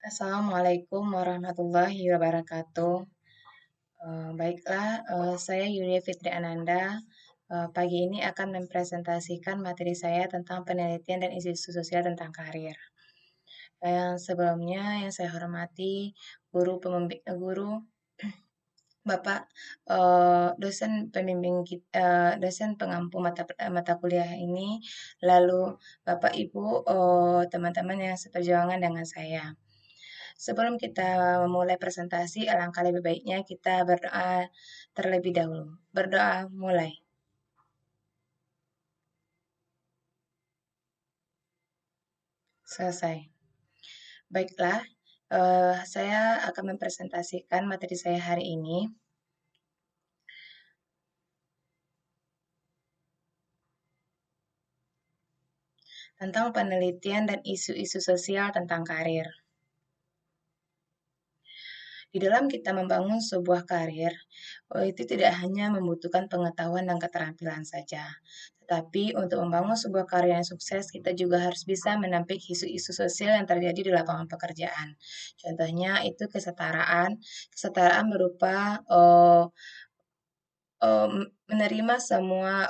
Assalamualaikum warahmatullahi wabarakatuh. Baiklah, saya Yulia Fitri Ananda. Pagi ini akan mempresentasikan materi saya tentang penelitian dan isu-isu sosial tentang karir. Yang sebelumnya yang saya hormati guru Bapak dosen pembimbing dosen pengampu mata kuliah ini, lalu Bapak Ibu teman-teman yang seperjuangan dengan saya. Sebelum kita memulai presentasi, alangkah lebih baiknya kita berdoa terlebih dahulu. Berdoa mulai. Selesai. Baiklah, saya akan mempresentasikan materi saya hari ini tentang penelitian dan isu-isu sosial tentang karir. Di dalam kita membangun sebuah karir, itu tidak hanya membutuhkan pengetahuan dan keterampilan saja, tetapi untuk membangun sebuah karir yang sukses, kita juga harus bisa menampik isu-isu sosial yang terjadi di lapangan pekerjaan. Contohnya itu kesetaraan. Kesetaraan berupa menerima semua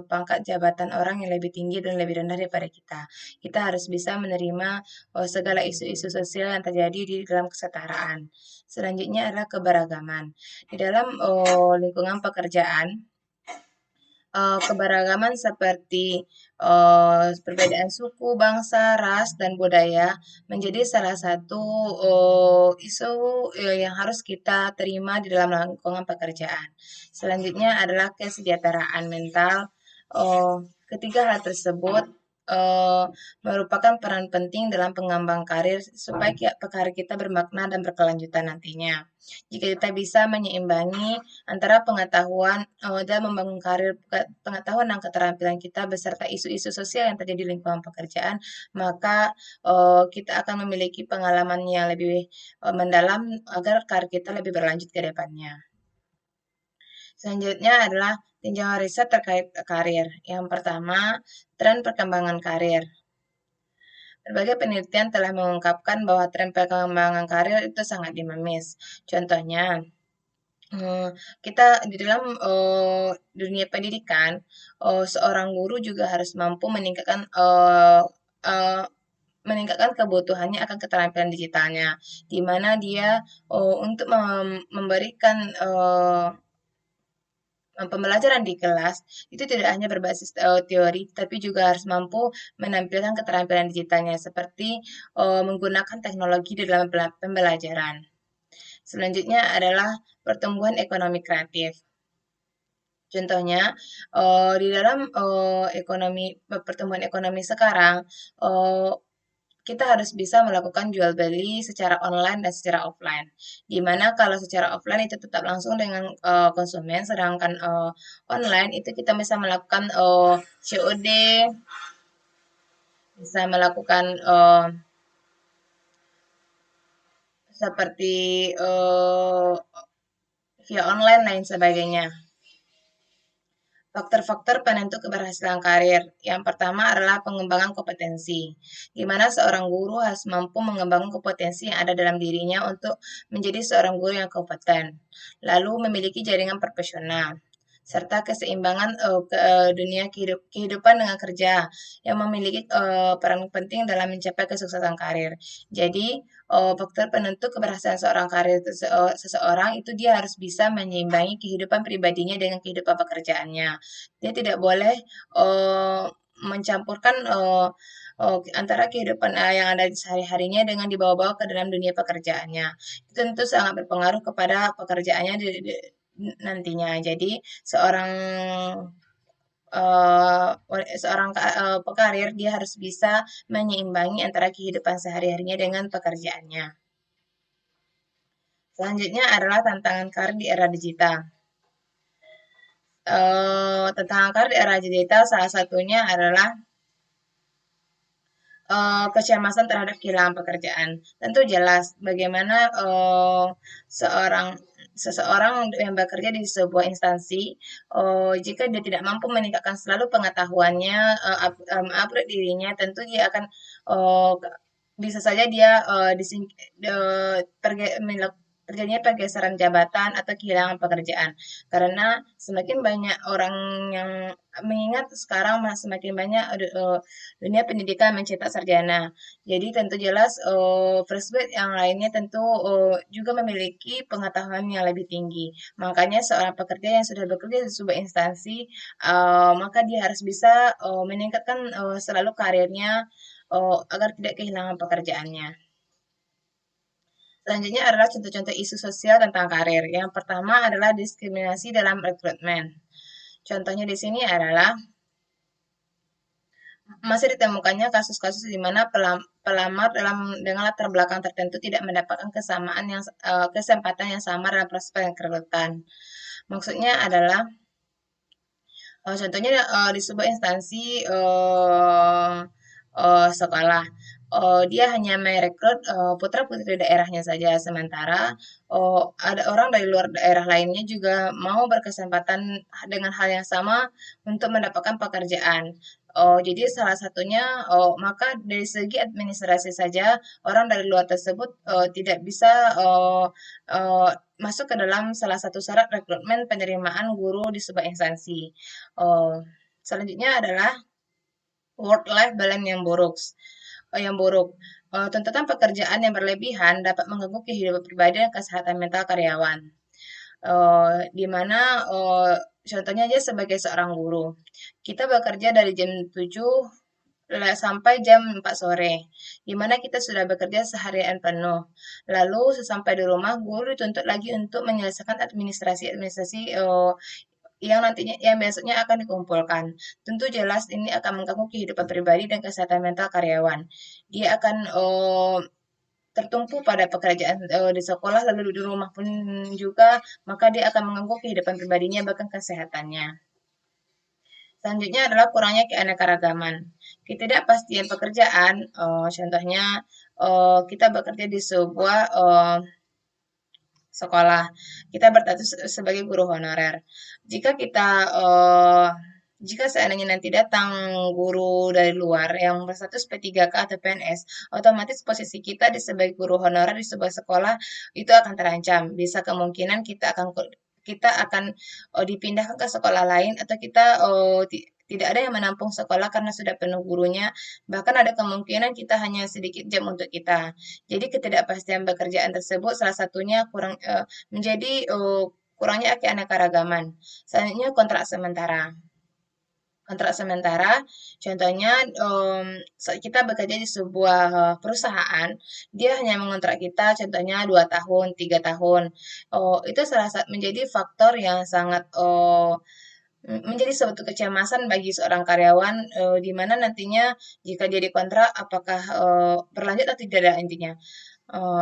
pangkat jabatan orang yang lebih tinggi dan lebih rendah daripada kita. Kita harus bisa menerima segala isu-isu sosial yang terjadi di dalam kesetaraan. Selanjutnya adalah keberagaman. Di dalam lingkungan pekerjaan, keberagaman seperti perbedaan suku, bangsa, ras, dan budaya menjadi salah satu isu yang harus kita terima di dalam lingkungan pekerjaan. Selanjutnya adalah kesejahteraan mental. Ketiga hal tersebut eh, merupakan peran penting dalam pengembang karir supaya karir kita bermakna dan berkelanjutan nantinya. Jika kita bisa menyeimbangi antara pengetahuan dan membangun karir pengetahuan dan keterampilan kita beserta isu-isu sosial yang terjadi di lingkungan pekerjaan, maka kita akan memiliki pengalaman yang lebih mendalam agar karir kita lebih berlanjut ke depannya. Selanjutnya adalah tinjauan riset terkait karir. Yang pertama, tren perkembangan karir. Berbagai penelitian telah mengungkapkan bahwa tren perkembangan karir itu sangat dinamis. Contohnya, kita di dalam dunia pendidikan, seorang guru juga harus mampu meningkatkan kebutuhannya akan keterampilan digitalnya, di mana dia untuk memberikan pembelajaran di kelas itu tidak hanya berbasis teori, tapi juga harus mampu menampilkan keterampilan digitalnya seperti menggunakan teknologi di dalam pembelajaran. Selanjutnya adalah pertumbuhan ekonomi kreatif. Contohnya, di dalam pertumbuhan ekonomi sekarang, eh, kita harus bisa melakukan jual beli secara online dan secara offline. Di mana kalau secara offline itu tetap langsung dengan konsumen, sedangkan online itu kita bisa melakukan COD, bisa melakukan seperti via online lain sebagainya. Faktor-faktor penentu keberhasilan karir. Yang pertama adalah pengembangan kompetensi, di mana seorang guru harus mampu mengembangkan kompetensi yang ada dalam dirinya untuk menjadi seorang guru yang kompeten, lalu memiliki jaringan profesional, serta keseimbangan dunia kehidupan dengan kerja yang memiliki peran penting dalam mencapai kesuksesan karir. Jadi, faktor penentu keberhasilan seorang karir seseorang itu dia harus bisa menyeimbangi kehidupan pribadinya dengan kehidupan pekerjaannya. Dia tidak boleh mencampurkan antara kehidupan yang ada di sehari-harinya dengan dibawa-bawa ke dalam dunia pekerjaannya. Itu tentu sangat berpengaruh kepada pekerjaannya nantinya. Jadi seorang pekarir dia harus bisa menyeimbangi antara kehidupan sehari-harinya dengan pekerjaannya. Selanjutnya adalah tantangan karir di era digital. Tantangan karir di era digital salah satunya adalah kecemasan terhadap kehilangan pekerjaan. Tentu jelas bagaimana seorang seseorang yang bekerja di sebuah instansi, jika dia tidak mampu meningkatkan selalu pengetahuannya, upgrade dirinya, tentu dia akan bisa saja dia terjadinya pergeseran jabatan atau kehilangan pekerjaan. Karena semakin banyak orang yang mengingat sekarang semakin banyak dunia pendidikan mencetak sarjana. Jadi tentu jelas fresh grad yang lainnya tentu juga memiliki pengetahuan yang lebih tinggi. Makanya seorang pekerja yang sudah bekerja di sebuah instansi, maka dia harus bisa meningkatkan selalu karirnya agar tidak kehilangan pekerjaannya. Selanjutnya adalah contoh-contoh isu sosial tentang karir. Yang pertama adalah diskriminasi dalam rekrutmen. Contohnya di sini adalah masih ditemukannya kasus-kasus di mana pelamar dengan latar belakang tertentu tidak mendapatkan kesempatan yang sama dalam proses perekrutan. Maksudnya adalah contohnya di sebuah instansi sekolah, dia hanya merekrut putra-putri daerahnya saja, sementara ada orang dari luar daerah lainnya juga mau berkesempatan dengan hal yang sama untuk mendapatkan pekerjaan. Jadi salah satunya, maka dari segi administrasi saja orang dari luar tersebut tidak bisa masuk ke dalam salah satu syarat rekrutmen penerimaan guru di sebuah instansi. Oh, selanjutnya adalah work life balance yang buruk. Tuntutan pekerjaan yang berlebihan dapat mengganggu kehidupan pribadi dan kesehatan mental karyawan. Di mana contohnya aja sebagai seorang guru, kita bekerja dari jam 7 sampai jam 4 sore, di mana kita sudah bekerja seharian penuh. Lalu sesampai di rumah, guru dituntut lagi untuk menyelesaikan administrasi-administrasi yang besoknya akan dikumpulkan. Tentu jelas ini akan mengganggu kehidupan pribadi dan kesehatan mental karyawan. Dia akan tertumpu pada pekerjaan di sekolah lalu di rumah pun juga, maka dia akan mengganggu kehidupan pribadinya bahkan kesehatannya. Selanjutnya adalah kurangnya keanekaragaman. Ketidakpastian pekerjaan, contohnya kita bekerja di sebuah sekolah, kita berstatus sebagai guru honorer. Jika kita jika seandainya nanti datang guru dari luar yang berstatus P3K atau PNS, otomatis posisi kita sebagai guru honorer di sebuah sekolah itu akan terancam. Bisa kemungkinan kita akan dipindahkan ke sekolah lain atau kita tidak ada yang menampung sekolah karena sudah penuh gurunya. Bahkan ada kemungkinan kita hanya sedikit jam untuk kita. Jadi ketidakpastian pekerjaan tersebut salah satunya menjadi kurangnya keanekaragaman. Selanjutnya kontrak sementara. Kontrak sementara, contohnya kita bekerja di sebuah perusahaan, dia hanya mengontrak kita contohnya 2 tahun, 3 tahun. Itu menjadi faktor yang sangat menjadi suatu kecemasan bagi seorang karyawan, di mana nantinya jika dia dikontrak apakah berlanjut atau tidak intinya.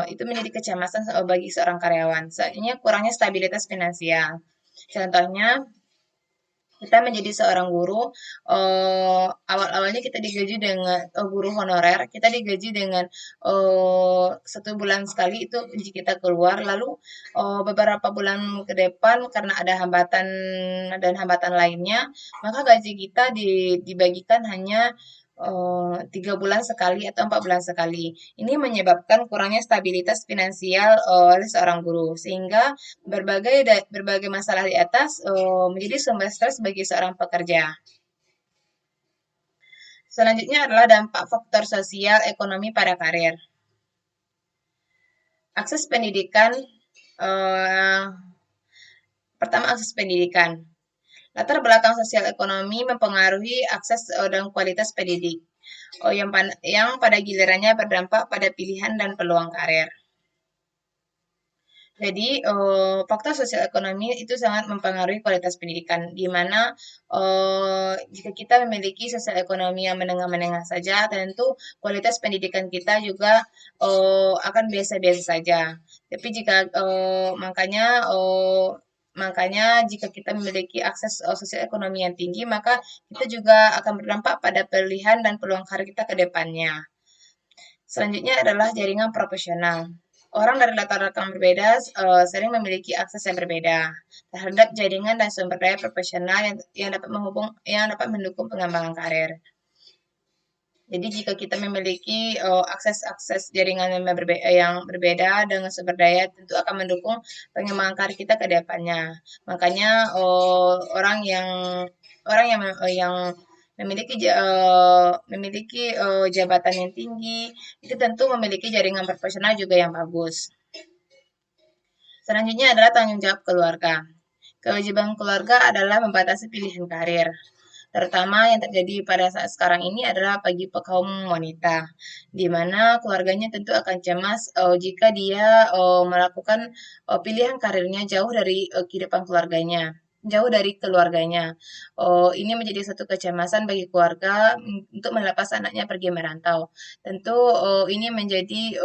Itu menjadi kecemasan bagi seorang karyawan. Soalnya kurangnya stabilitas finansial. Contohnya, kita menjadi seorang guru, awal-awalnya kita digaji dengan guru honorer, kita digaji dengan 1 bulan sekali itu gaji kita keluar, lalu beberapa bulan ke depan karena ada hambatan dan hambatan lainnya, maka gaji kita dibagikan hanya 3 bulan sekali atau 4 bulan sekali. Ini menyebabkan kurangnya stabilitas finansial oleh seorang guru, sehingga berbagai masalah di atas menjadi sumber stres bagi seorang pekerja. Selanjutnya adalah dampak faktor sosial ekonomi pada karir. Akses pendidikan, eh, pertama akses pendidikan. Latar belakang sosial ekonomi mempengaruhi akses dan kualitas pendidik, yang pada gilirannya berdampak pada pilihan dan peluang karir. Jadi, faktor sosial ekonomi itu sangat mempengaruhi kualitas pendidikan, di mana jika kita memiliki sosial ekonomi yang menengah-menengah saja, tentu kualitas pendidikan kita juga akan biasa-biasa saja. Tapi makanya jika kita memiliki akses sosial ekonomi yang tinggi, maka kita juga akan berdampak pada pilihan dan peluang karir kita ke depannya. Selanjutnya adalah jaringan profesional. Orang dari latar belakang berbeda sering memiliki akses yang berbeda terhadap jaringan dan sumber daya profesional yang dapat mendukung pengembangan karir. Jadi jika kita memiliki akses-akses jaringan yang berbeda dengan sumber daya, tentu akan mendukung pengembangan karir kita ke depannya. Makanya orang yang memiliki jabatan yang tinggi itu tentu memiliki jaringan profesional juga yang bagus. Selanjutnya adalah tanggung jawab keluarga. Kewajiban keluarga adalah membatasi pilihan karir, terutama yang terjadi pada saat sekarang ini adalah bagi kaum wanita, di mana keluarganya tentu akan cemas jika dia melakukan pilihan karirnya jauh dari kehidupan keluarganya, jauh dari keluarganya. Ini menjadi satu kecemasan bagi keluarga untuk melepas anaknya pergi merantau. Tentu ini menjadi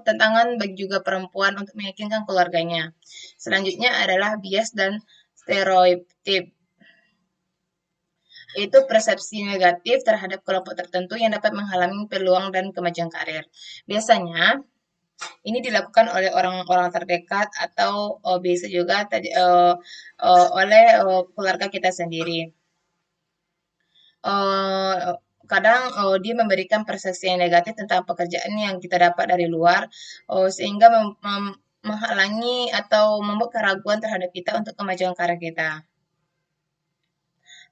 tantangan bagi juga perempuan untuk meyakinkan keluarganya. Selanjutnya adalah bias dan stereotip, yaitu persepsi negatif terhadap kelompok tertentu yang dapat menghalangi peluang dan kemajuan karir. Biasanya ini dilakukan oleh orang-orang terdekat atau bisa juga oleh keluarga kita sendiri. eh, Kadang dia memberikan persepsi yang negatif tentang pekerjaan yang kita dapat dari luar, sehingga menghalangi atau membuat keraguan terhadap kita untuk kemajuan karir kita.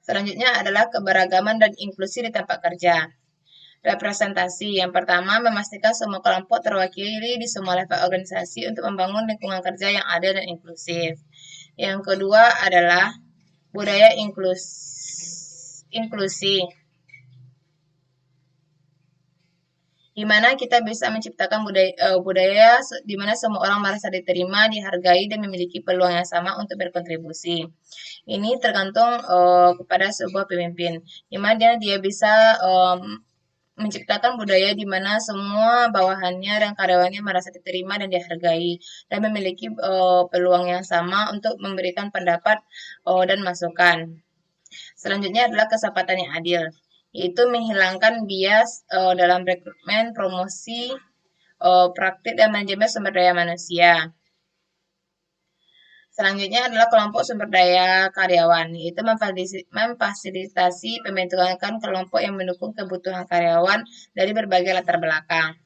Selanjutnya adalah keberagaman dan inklusi di tempat kerja. Representasi yang pertama memastikan semua kelompok terwakili di semua level organisasi untuk membangun lingkungan kerja yang adil dan inklusif. Yang kedua adalah budaya inklusi, di mana kita bisa menciptakan budaya di mana semua orang merasa diterima, dihargai, dan memiliki peluang yang sama untuk berkontribusi. Ini tergantung kepada sebuah pemimpin, di mana dia bisa menciptakan budaya di mana semua bawahannya dan karyawannya merasa diterima dan dihargai, dan memiliki peluang yang sama untuk memberikan pendapat dan masukan. Selanjutnya adalah kesempatan yang adil, yaitu menghilangkan bias dalam rekrutmen, promosi, praktik, dan manajemen sumber daya manusia. Selanjutnya adalah kelompok sumber daya karyawan, yaitu memfasilitasi pembentukan kelompok yang mendukung kebutuhan karyawan dari berbagai latar belakang.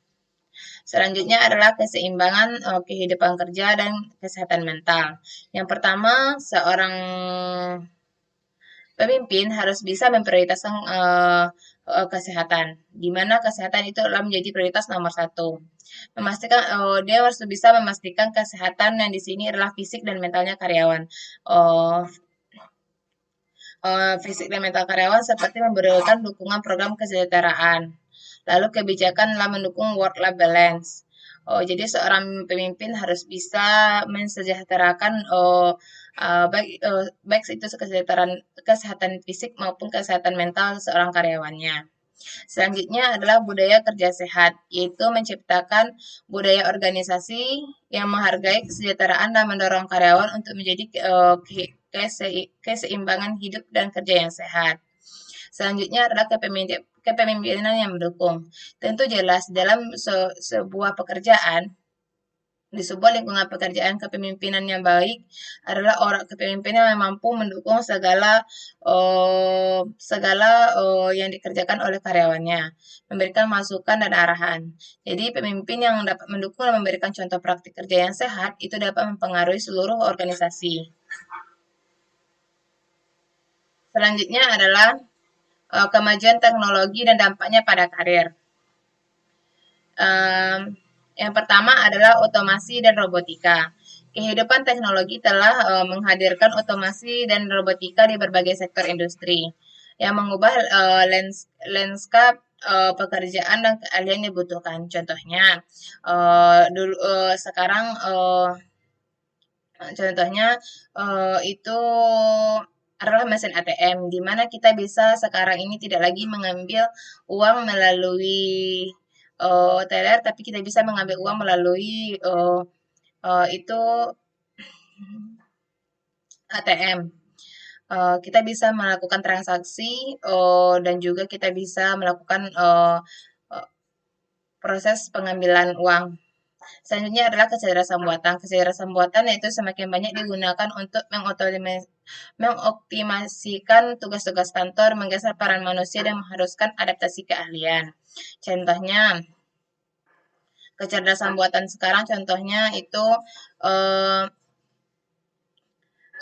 Selanjutnya adalah keseimbangan kehidupan kerja dan kesehatan mental. Yang pertama, seorang pemimpin harus bisa memprioritaskan kesehatan, di mana kesehatan itu adalah menjadi prioritas nomor satu. Dia harus bisa memastikan kesehatan yang di sini adalah fisik dan mentalnya karyawan. Uh, Fisik dan mental karyawan seperti memberikan dukungan program kesejahteraan. Lalu kebijakan dalam mendukung work-life balance. Jadi seorang pemimpin harus bisa mensejahterakan baik itu kesehatan fisik maupun kesehatan mental seorang karyawannya. Selanjutnya adalah budaya kerja sehat, yaitu menciptakan budaya organisasi yang menghargai kesejahteraan dan mendorong karyawan untuk menjadi keseimbangan hidup dan kerja yang sehat. Selanjutnya adalah kepemimpinan yang mendukung. Tentu jelas dalam sebuah pekerjaan, di sebuah lingkungan pekerjaan, kepemimpinan yang baik adalah orang kepemimpinan yang mampu mendukung segala segala yang dikerjakan oleh karyawannya, memberikan masukan dan arahan. Jadi pemimpin yang dapat mendukung dan memberikan contoh praktik kerja yang sehat itu dapat mempengaruhi seluruh organisasi. Selanjutnya adalah kemajuan teknologi dan dampaknya pada karir. Um, yang pertama adalah otomasi dan robotika. Kehidupan teknologi telah menghadirkan otomasi dan robotika di berbagai sektor industri yang mengubah lanskap pekerjaan dan keahlian yang dibutuhkan. Contohnya, sekarang contohnya itu adalah mesin ATM, di mana kita bisa sekarang ini tidak lagi mengambil uang melalui teller, tapi kita bisa mengambil uang melalui itu ATM. Kita bisa melakukan transaksi dan juga kita bisa melakukan proses pengambilan uang Selanjutnya adalah kecerdasan buatan. Kecerdasan buatan yaitu semakin banyak digunakan untuk mengoptimasikan tugas-tugas kantor, menggeser peran manusia dan mengharuskan adaptasi keahlian. Contohnya, kecerdasan buatan sekarang contohnya itu eh,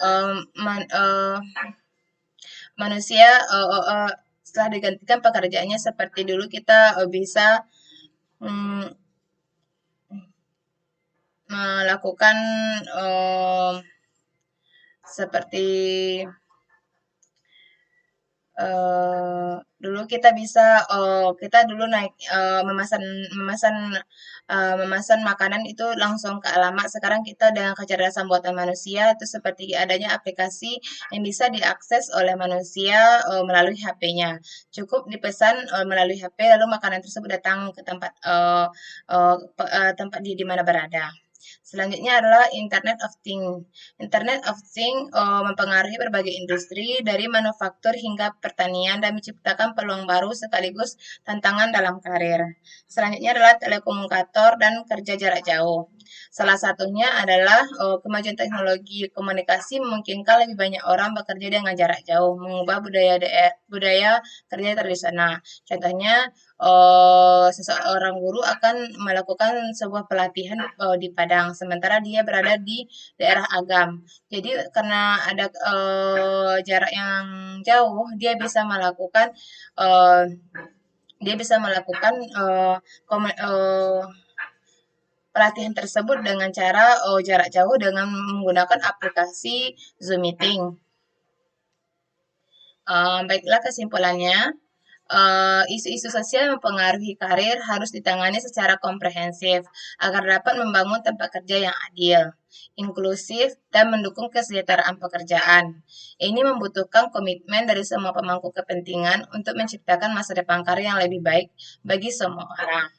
eh, man- eh, manusia setelah digantikan pekerjaannya seperti dulu kita bisa mm, melakukan eh, seperti dulu kita bisa kita dulu naik memesan memesan memesan makanan itu langsung ke alamat. Sekarang kita dengan kecerdasan buatan manusia itu seperti adanya aplikasi yang bisa diakses oleh manusia melalui HP-nya. Cukup dipesan melalui HP lalu makanan tersebut datang ke tempat tempat di mana berada. Selanjutnya adalah Internet of Things. Internet of Things mempengaruhi berbagai industri dari manufaktur hingga pertanian dan menciptakan peluang baru sekaligus tantangan dalam karir. Selanjutnya adalah telekomunikator dan kerja jarak jauh. Salah satunya adalah kemajuan teknologi komunikasi memungkinkan lebih banyak orang bekerja dengan jarak jauh, mengubah budaya kerja tradisional. Contohnya, seseorang guru akan melakukan sebuah pelatihan di Padang, sementara dia berada di daerah Agam. Jadi karena ada jarak yang jauh, eh, dia bisa melakukan pelatihan tersebut dengan cara jarak jauh dengan menggunakan aplikasi Zoom Meeting. Baiklah kesimpulannya, isu-isu sosial yang mempengaruhi karir harus ditangani secara komprehensif agar dapat membangun tempat kerja yang adil, inklusif, dan mendukung kesejahteraan pekerjaan. Ini membutuhkan komitmen dari semua pemangku kepentingan untuk menciptakan masa depan karir yang lebih baik bagi semua orang.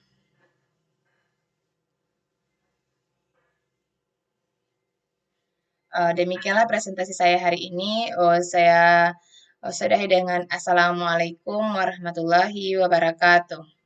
Demikianlah presentasi saya hari ini. Saya sudahi dengan Assalamualaikum warahmatullahi wabarakatuh.